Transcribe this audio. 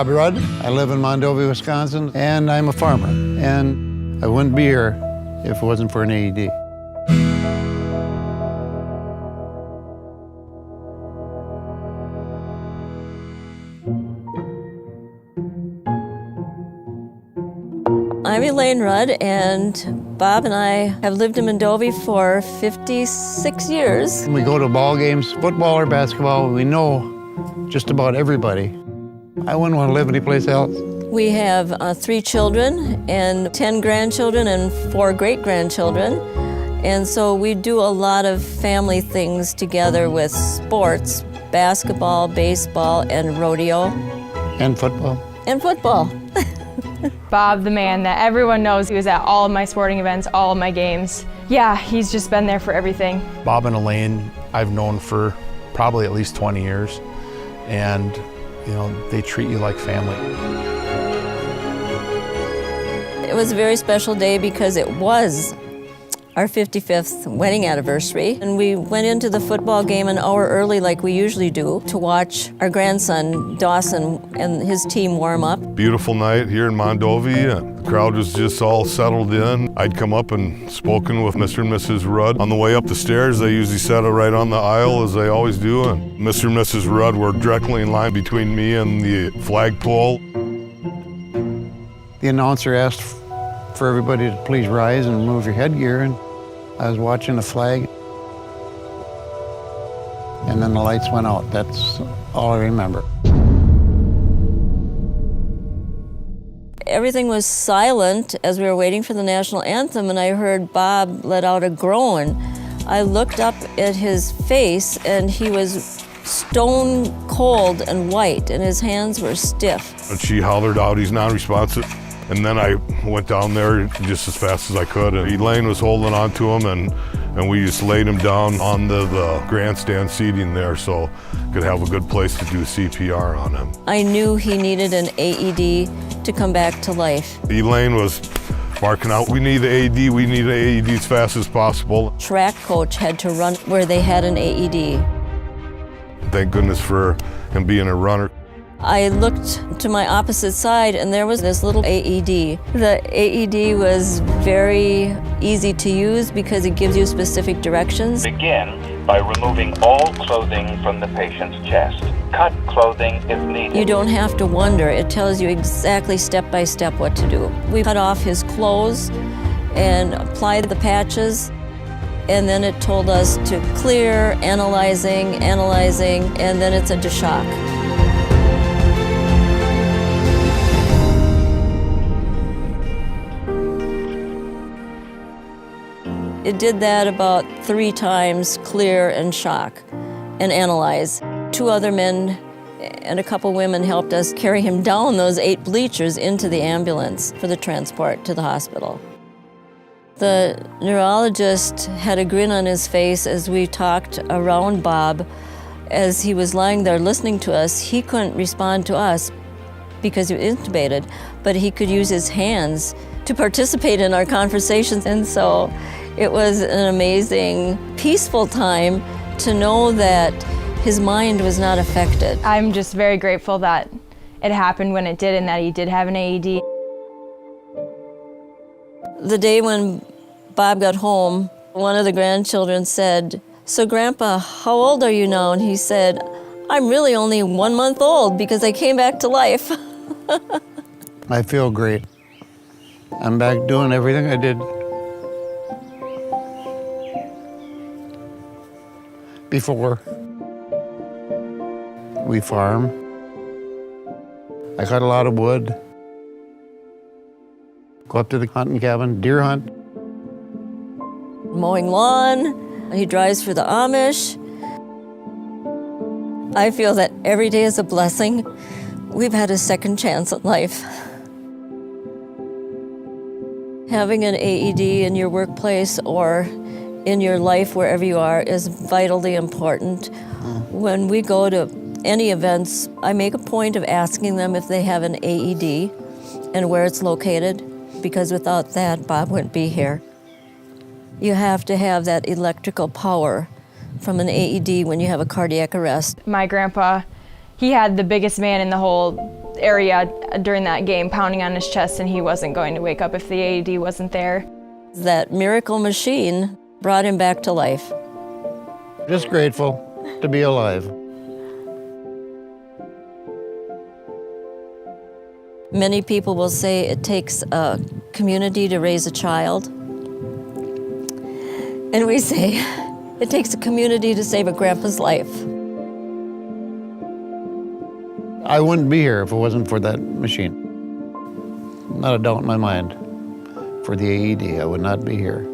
Bob Rudd. I live in Mondovi, Wisconsin, and I'm a farmer. And I wouldn't be here if it wasn't for an AED. I'm Elaine Rudd, and Bob and I have lived in Mondovi for 56 years. We go to ball games, football or basketball, we know just about everybody. I wouldn't want to live anyplace else. We have 3 children and 10 grandchildren and 4 great-grandchildren. And so we do a lot of family things together with sports, basketball, baseball, and rodeo. And football. And football. Bob, the man that everyone knows, he was at all of my sporting events, all of my games. Yeah, he's just been there for everything. Bob and Elaine, I've known for probably at least 20 years. And, you know, they treat you like family. It was a very special day because it was our 55th wedding anniversary. And we went into the football game an hour early like we usually do to watch our grandson, Dawson, and his team warm up. Beautiful night here in Mondovi. The crowd was just all settled in. I'd come up and spoken with Mr. and Mrs. Rudd. On the way up the stairs, they usually sat right on the aisle as they always do. And Mr. and Mrs. Rudd were directly in line between me and the flagpole. The announcer asked for everybody to please rise and remove your headgear, and I was watching the flag, and then the lights went out. That's all I remember. Everything was silent as we were waiting for the national anthem, and I heard Bob let out a groan. I looked up at his face, and he was stone cold and white, and his hands were stiff. And she hollered out, "He's non-responsive." And then I went down there just as fast as I could. And Elaine was holding on to him, and we just laid him down on the grandstand seating there so could have a good place to do CPR on him. I knew he needed an AED to come back to life. Elaine was barking out, "We need the AED, we need an AED as fast as possible." Track coach had to run where they had an AED. Thank goodness for him being a runner. I looked to my opposite side, and there was this little AED. The AED was very easy to use because it gives you specific directions. Begin by removing all clothing from the patient's chest. Cut clothing if needed. You don't have to wonder. It tells you exactly step by step what to do. We cut off his clothes and applied the patches, and then it told us to clear, analyzing, and then it's into shock. It did that about 3 times, clear and shock and analyze. 2 other men and a couple women helped us carry him down those 8 bleachers into the ambulance for the transport to the hospital. The neurologist had a grin on his face as we talked around Bob. As he was lying there listening to us, he couldn't respond to us because he was intubated, but he could use his hands to participate in our conversations. And so it was an amazing, peaceful time to know that his mind was not affected. I'm just very grateful that it happened when it did and that he did have an AED. The day when Bob got home, one of the grandchildren said, "So Grandpa, how old are you now?" And he said, "I'm really only 1 month old because I came back to life." I feel great. I'm back doing everything I did before. We farm. I cut a lot of wood. Go up to the hunting cabin, deer hunt. Mowing lawn. He drives for the Amish. I feel that every day is a blessing. We've had a second chance at life. Having an AED in your workplace or in your life wherever you are is vitally important. When we go to any events, I make a point of asking them if they have an AED and where it's located, because without that, Bob wouldn't be here. You have to have that electrical power from an AED when you have a cardiac arrest. My grandpa, he had the biggest man in the whole area during that game, pounding on his chest, and he wasn't going to wake up if the AED wasn't there. That miracle machine brought him back to life. Just grateful to be alive. Many people will say it takes a community to raise a child. And we say it takes a community to save a grandpa's life. I wouldn't be here if it wasn't for that machine. Not a doubt in my mind. For the AED, I would not be here.